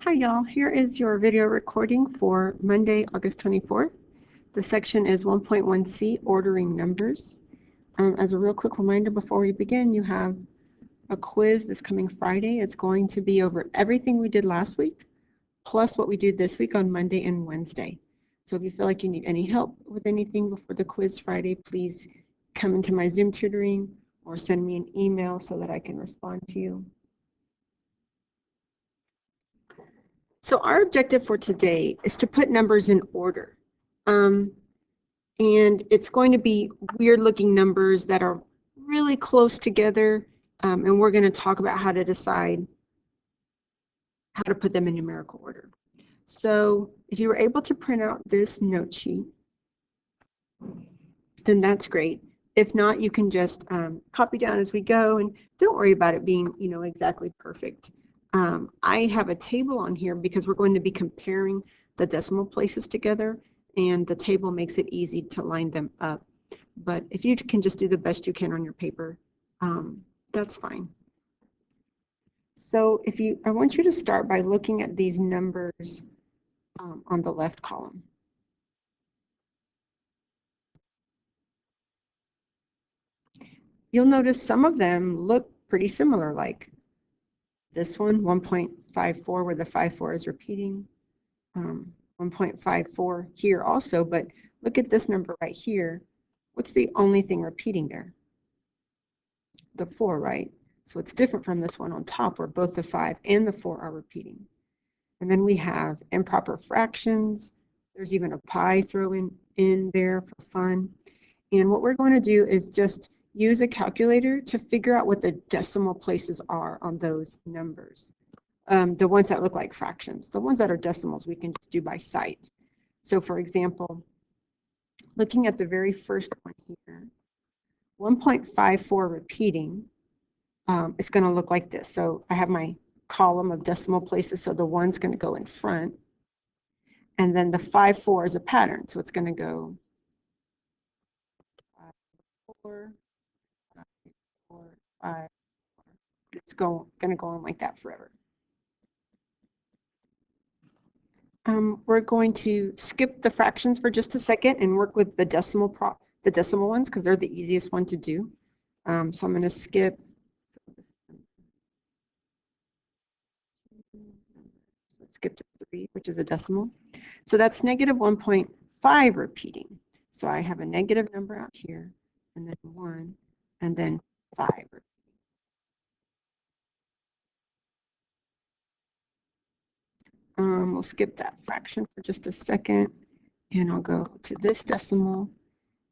Hi y'all, here is your video recording for Monday, August 24th. The section is 1.1c, ordering numbers. As a real quick reminder before we begin, you have a quiz this coming Friday. It's going to be over everything we did last week, plus what we do this week on Monday and Wednesday. So if you feel like you need any help with anything before the quiz Friday, please come into my Zoom tutoring or send me an email so that I can respond to you. So our objective for today is to put numbers in order. And it's going to be weird looking numbers that are really close together. And we're going to talk about how to decide how to put them in numerical order. So if you were able to print out this note sheet, then that's great. If not, you can just copy down as we go, and don't worry about it being, exactly perfect. I have a table on here because we're going to be comparing the decimal places together, and the table makes it easy to line them up. But if you can just do the best you can on your paper, that's fine. So I want you to start by looking at these numbers on the left column. You'll notice some of them look pretty similar, like this one, 1.54, where the 54 is repeating. 1.54 here also, but look at this number right here. What's the only thing repeating there? The 4, right? So it's different from this one on top where both the 5 and the 4 are repeating. And then we have improper fractions. There's even a pi thrown in there for fun. And what we're going to do is just use a calculator to figure out what the decimal places are on those numbers. The ones that look like fractions. The ones that are decimals we can just do by sight. So for example, looking at the very first one here, 1.54 repeating is going to look like this. So I have my column of decimal places, so the 1's going to go in front. And then the 54 is a pattern, so it's going to go 5, 4, 5, 4, 5, 4. It's going to go on like that forever. We're going to skip the fractions for just a second and work with the decimal ones because they're the easiest one to do. So I'm going to skip. Let's skip to 3, which is a decimal. So that's negative 1.5 repeating. So I have a negative number out here, and then 1, and then 5 repeating. We'll skip that fraction for just a second, and I'll go to this decimal.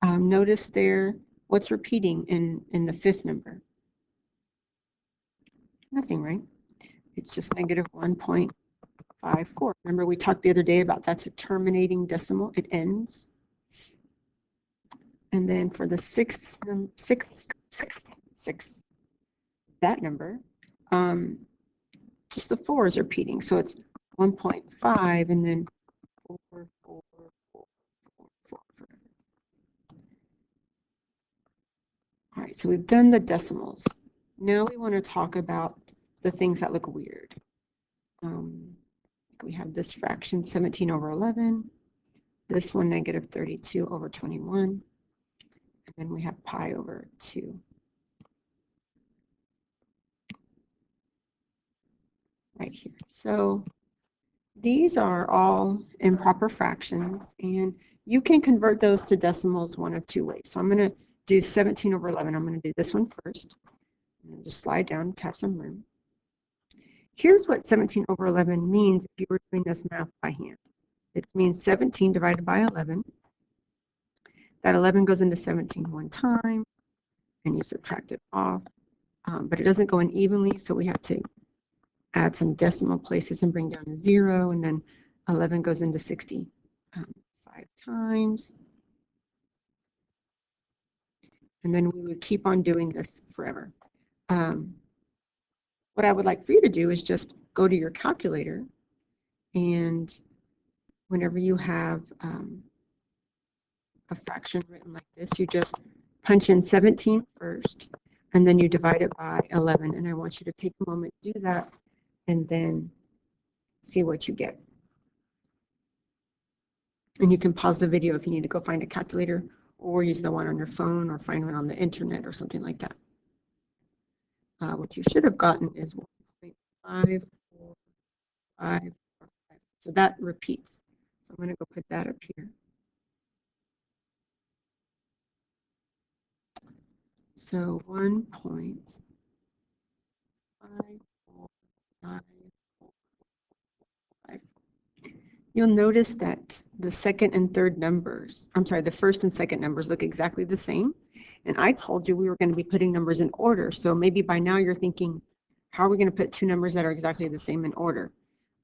Notice there, what's repeating in the 5th number? Nothing, right? It's just negative 1.54. Remember we talked the other day about that's a terminating decimal. It ends. And then for the sixth, that number, just the 4 is repeating. So it's 1.5 and then 4, 4, 4, 4, 4. All right, so we've done the decimals. Now we want to talk about the things that look weird. We have this fraction 17 over 11, this one negative 32 over 21, and then we have pi over 2. Right here. So these are all improper fractions, and you can convert those to decimals one of 2 ways. So I'm going to do 17 over 11. I'm going to do this one first. And just slide down to have some room. Here's what 17 over 11 means if you were doing this math by hand. It means 17 divided by 11. That 11 goes into 17 one time, and you subtract it off. But it doesn't go in evenly, so we have to add some decimal places and bring down a 0, and then 11 goes into 60 5 times. And then we would keep on doing this forever. What I would like for you to do is just go to your calculator, and whenever you have a fraction written like this, you just punch in 17 first, and then you divide it by 11. And I want you to take a moment to do that, and then see what you get. And you can pause the video if you need to go find a calculator, or use the one on your phone, or find one on the internet or something like that. What you should have gotten is 1.545. So that repeats. So I'm going to go put that up here. So 1.545. You'll notice that the second and third numbers, I'm sorry, the first and second numbers look exactly the same. And I told you we were going to be putting numbers in order. So maybe by now you're thinking, how are we going to put two numbers that are exactly the same in order?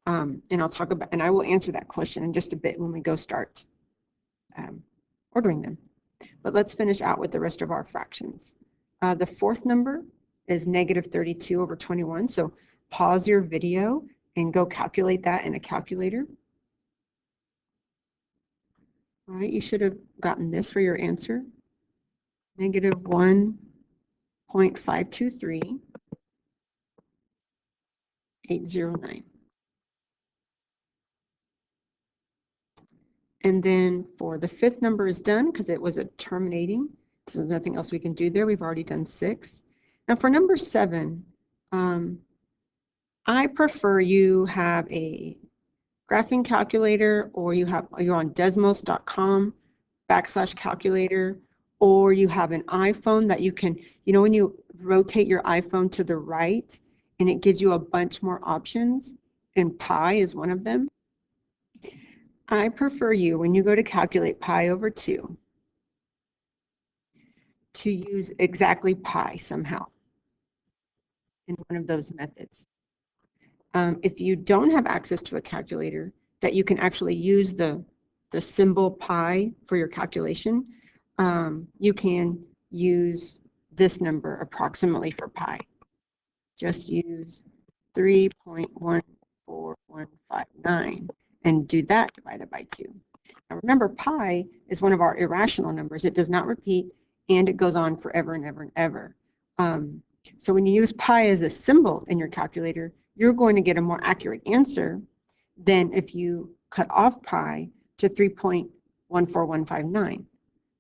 And I'll talk about, and I will answer that question in just a bit when we go start ordering them. But let's finish out with the rest of our fractions. The fourth number is -32/21. So pause your video and go calculate that in a calculator. All right, you should have gotten this for your answer. -1.523,809. And then for the fifth number is done because it was a terminating. So there's nothing else we can do there. We've already done 6. Now for number 7, I prefer you have a graphing calculator, or you're on desmos.com/calculator, or you have an iPhone that you can, when you rotate your iPhone to the right and it gives you a bunch more options, and pi is one of them. I prefer you, when you go to calculate pi over 2, to use exactly pi somehow in one of those methods. If you don't have access to a calculator that you can actually use the symbol pi for your calculation, you can use this number approximately for pi. Just use 3.14159 and do that divided by 2. Now remember, pi is one of our irrational numbers. It does not repeat, and it goes on forever and ever and ever. So when you use pi as a symbol in your calculator, you're going to get a more accurate answer than if you cut off pi to 3.14159,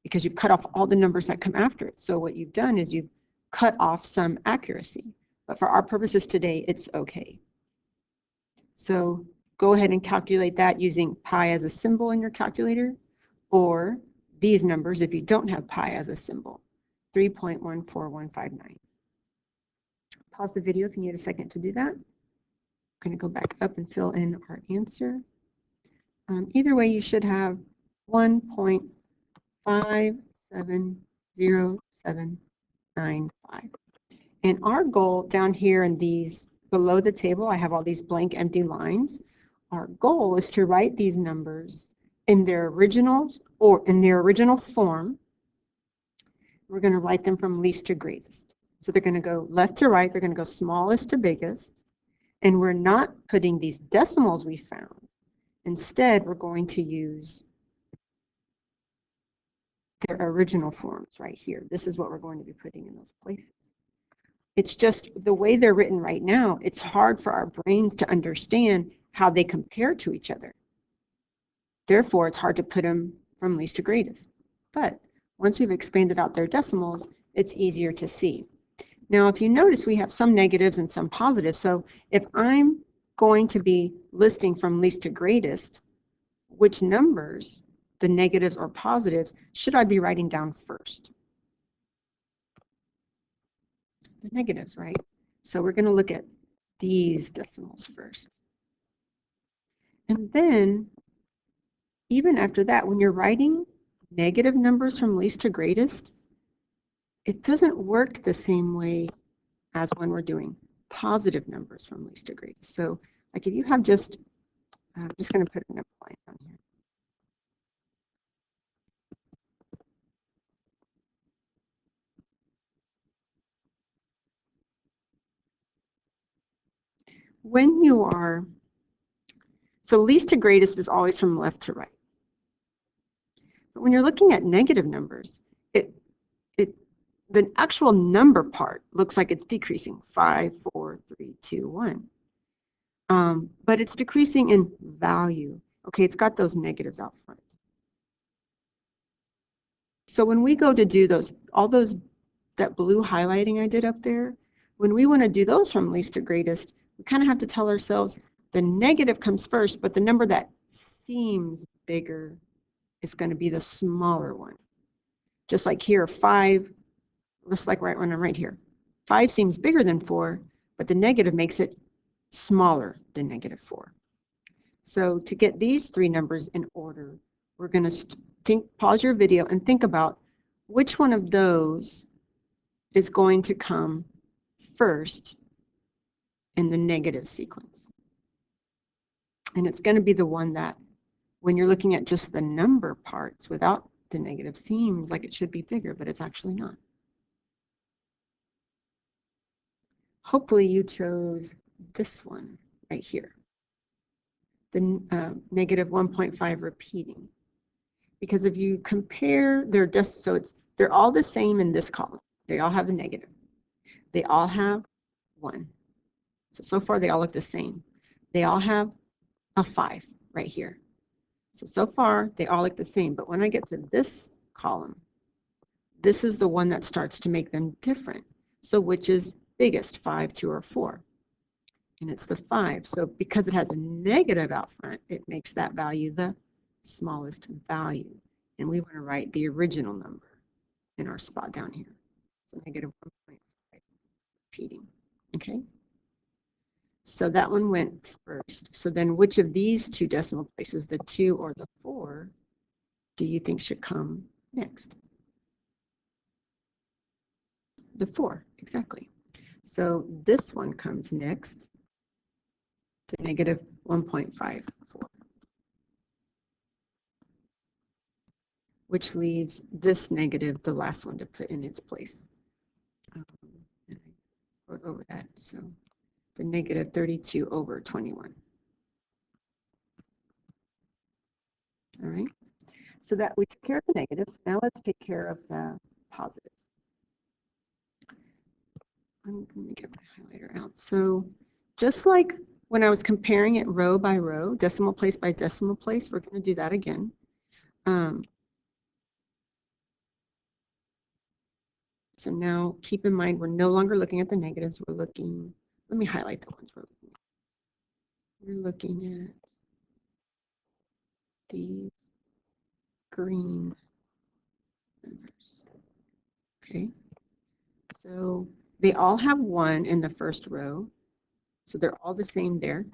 because you've cut off all the numbers that come after it. So what you've done is you've cut off some accuracy. But for our purposes today, it's okay. So go ahead and calculate that using pi as a symbol in your calculator, or these numbers if you don't have pi as a symbol, 3.14159. Pause the video if you need a second to do that. I'm going to go back up and fill in our answer. Either way, you should have 1.570795. And our goal down here in these, below the table, I have all these blank empty lines. Our goal is to write these numbers in their originals, or in their original form. We're going to write them from least to greatest. So they're going to go left to right. They're going to go smallest to biggest. And we're not putting these decimals we found. Instead, we're going to use their original forms right here. This is what we're going to be putting in those places. It's just the way they're written right now, it's hard for our brains to understand how they compare to each other. Therefore, it's hard to put them from least to greatest. But once we've expanded out their decimals, it's easier to see. Now, if you notice, we have some negatives and some positives. So if I'm going to be listing from least to greatest, which numbers, the negatives or positives, should I be writing down first? The negatives, right? So we're going to look at these decimals first. And then, even after that, when you're writing negative numbers from least to greatest, it doesn't work the same way as when we're doing positive numbers from least to greatest. So like if you have just, I'm just going to put a number line down here. When you are, so least to greatest is always from left to right. But when you're looking at negative numbers, the actual number part looks like it's decreasing, 5, 4, 3, 2, 1. but it's decreasing in value. Okay, it's got those negatives out front. So when we go to do those, all those, that blue highlighting I did up there, when we want to do those from least to greatest, we kind of have to tell ourselves the negative comes first, but the number that seems bigger is going to be the smaller one. Just like here, 5, just like right when I'm right here. 5 seems bigger than 4, but the negative makes it smaller than -4. So to get these 3 numbers in order, we're going to pause your video and think about which one of those is going to come first in the negative sequence. And it's going to be the one that, when you're looking at just the number parts without the negative, seems like it should be bigger, but it's actually not. Hopefully you chose this one right here, the -1.5 repeating. Because if you compare their so they're all the same in this column. They all have a negative. They all have 1. So far they all look the same. They all have a 5 right here. So far they all look the same. But when I get to this column, this is the one that starts to make them different. So which is biggest, 5, 2, or 4? And it's the 5. So because it has a negative out front, it makes that value the smallest value. And we want to write the original number in our spot down here. So -1.5 repeating. Okay. So that one went first. So then which of these 2 decimal places, the 2 or the 4, do you think should come next? The 4, exactly. So this one comes next to -1.54, which leaves this negative, the last one, to put in its place. And I wrote over that, so the -32/21. All right, so that we took care of the negatives. Now let's take care of the positives. I'm going to get my highlighter out. So just like when I was comparing it row by row, decimal place by decimal place, we're going to do that again. So now keep in mind, we're no longer looking at the negatives. We're looking, let me highlight the ones we're looking at. We're looking at these green numbers. Okay, so they all have 1 in the first row. So they're all the same there.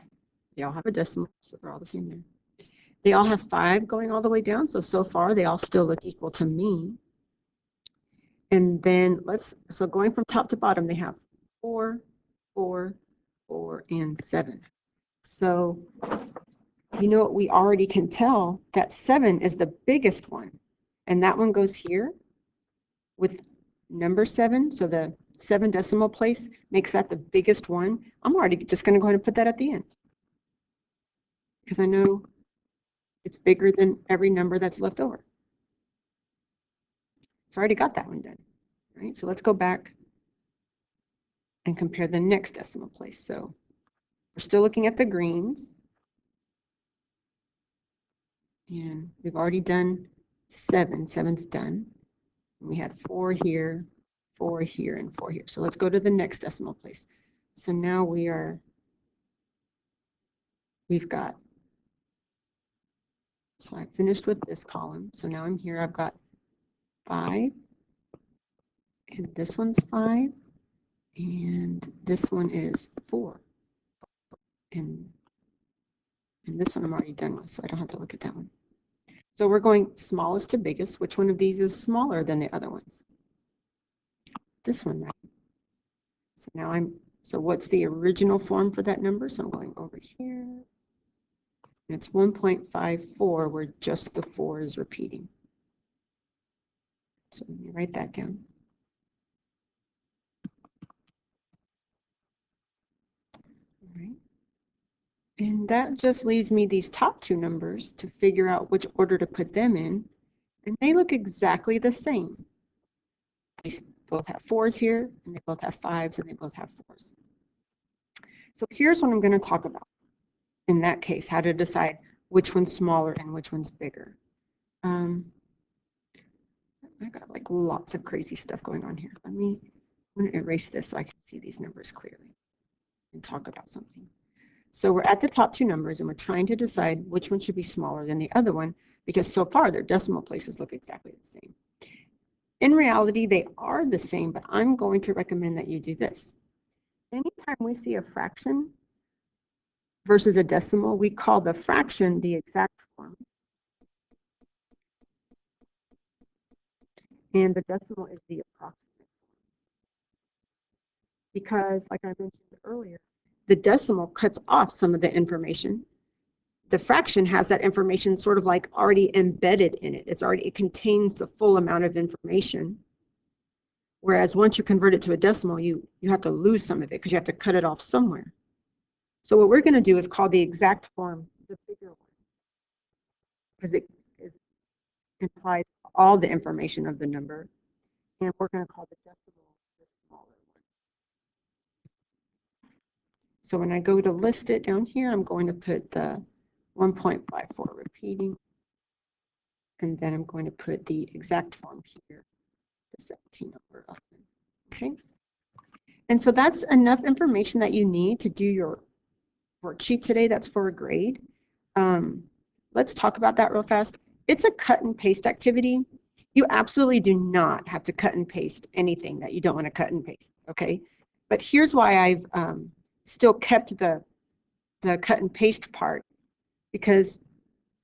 They all have a decimal, so they're all the same there. They all have 5 going all the way down. So far they all still look equal to me. And then so going from top to bottom, they have 4, 4, 4, and 7. So you know what, we already can tell that 7 is the biggest one. And that one goes here with number 7. So the 7 decimal place makes that the biggest one. I'm already just going to go ahead and put that at the end, because I know it's bigger than every number that's left over. So I already got that one done. All right, so let's go back and compare the next decimal place. So we're still looking at the greens. And we've already done 7. 7's done. And we had 4 here, 4 here, and 4 here. So let's go to the next decimal place. So now we've got, so I finished with this column. So now I'm here, I've got 5, and this one's 5, and this one is 4. And this one I'm already done with, so I don't have to look at that one. So we're going smallest to biggest. Which one of these is smaller than the other ones? This one, right? So now so what's the original form for that number? So I'm going over here. And it's 1.54, where just the 4 is repeating. So let me write that down. All right. And that just leaves me these top 2 numbers to figure out which order to put them in. And they look exactly the same. They both have 4s here, and they both have 5s, and they both have 4s. So here's what I'm going to talk about. in that case, how to decide which one's smaller and which one's bigger. I got like lots of crazy stuff going on here. I'm going to erase this so I can see these numbers clearly and talk about something. So we're at the top two numbers and we're trying to decide which one should be smaller than the other one, because so far their decimal places look exactly the same. In reality, they are the same, but I'm going to recommend that you do this. Anytime we see a fraction versus a decimal, we call the fraction the exact form, and the decimal is the approximate form. Because, like I mentioned earlier, the decimal cuts off some of the information. The fraction has that information sort of like already embedded in it. It contains the full amount of information. Whereas once you convert it to a decimal, you have to lose some of it because you have to cut it off somewhere. So what we're going to do is call the exact form the bigger one, because it implies all the information of the number. And we're going to call the decimal the smaller one. So when I go to list it down here, I'm going to put the 1.54 repeating. And then I'm going to put the exact form here, the 17 over 11. Okay. And so that's enough information that you need to do your worksheet today. That's for a grade. Let's talk about that real fast. It's a cut and paste activity. You absolutely do not have to cut and paste anything that you don't want to cut and paste, okay? But here's why I've still kept the cut and paste part, because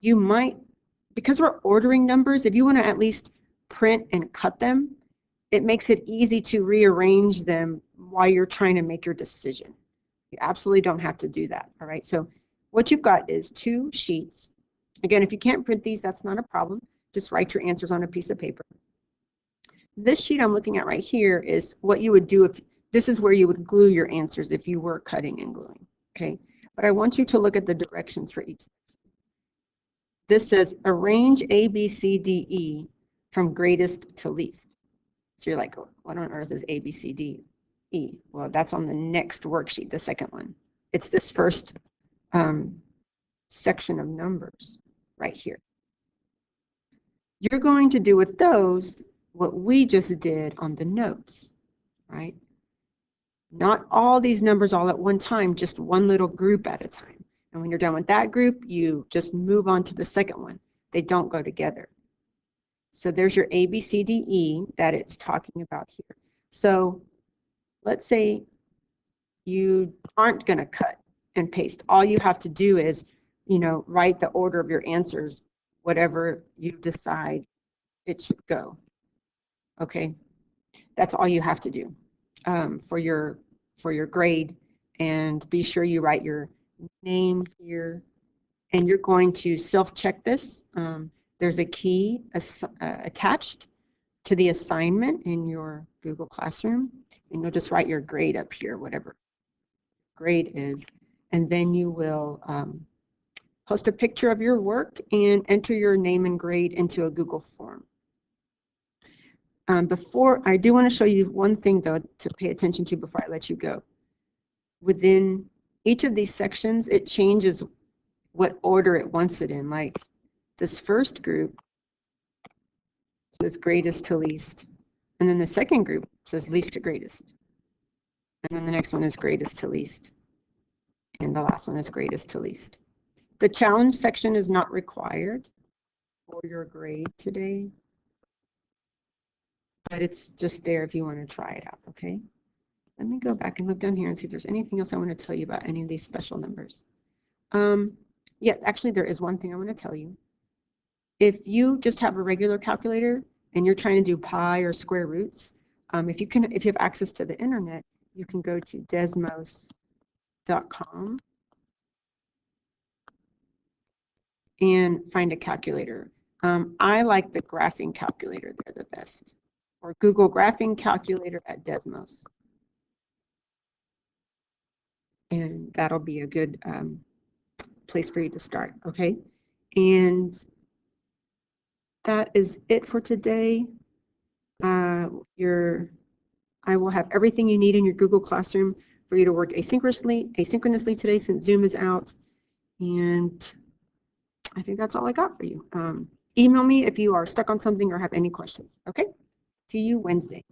you might, because we're ordering numbers, if you want to at least print and cut them, it makes it easy to rearrange them while you're trying to make your decision. You absolutely don't have to do that, all right? So what you've got is 2 sheets. Again, if you can't print these, that's not a problem. Just write your answers on a piece of paper. This sheet I'm looking at right here is what you would do if, this is where you would glue your answers if you were cutting and gluing, okay? But I want you to look at the directions for each. This says arrange A, B, C, D, E from greatest to least. So you're like, what on earth is A, B, C, D, E? Well, that's on the next worksheet, the second one. It's this first section of numbers right here. You're going to do with those what we just did on the notes, right? Not all these numbers all at one time, just one little group at a time. And when you're done with that group, you just move on to the second one. They don't go together. So there's your A, B, C, D, E that it's talking about here. So let's say you aren't going to cut and paste. All you have to do is, write the order of your answers, whatever you decide it should go. Okay, that's all you have to do for your grade. And be sure you write your name here, and you're going to self-check this. There's a key attached to the assignment in your Google Classroom, and you'll just write your grade up here, whatever grade is, and then you will post a picture of your work and enter your name and grade into a Google form. Before, I do want to show you one thing though to pay attention to before I let you go. Within each of these sections, it changes what order it wants it in. Like this first group says greatest to least, and then the second group says least to greatest, and then the next one is greatest to least, and the last one is greatest to least. The challenge section is not required for your grade today, but it's just there if you want to try it out, okay? Let me go back and look down here and see if there's anything else I want to tell you about any of these special numbers. Yeah, actually there is one thing I want to tell you. If you just have a regular calculator and you're trying to do pi or square roots, if you have access to the internet, you can go to desmos.com and find a calculator. I like the graphing calculator, they're the best. Or Google graphing calculator at Desmos. And that'll be a good place for you to start, okay? And that is it for today. I will have everything you need in your Google Classroom for you to work asynchronously today since Zoom is out. And I think that's all I got for you. Email me if you are stuck on something or have any questions. Okay? See you Wednesday.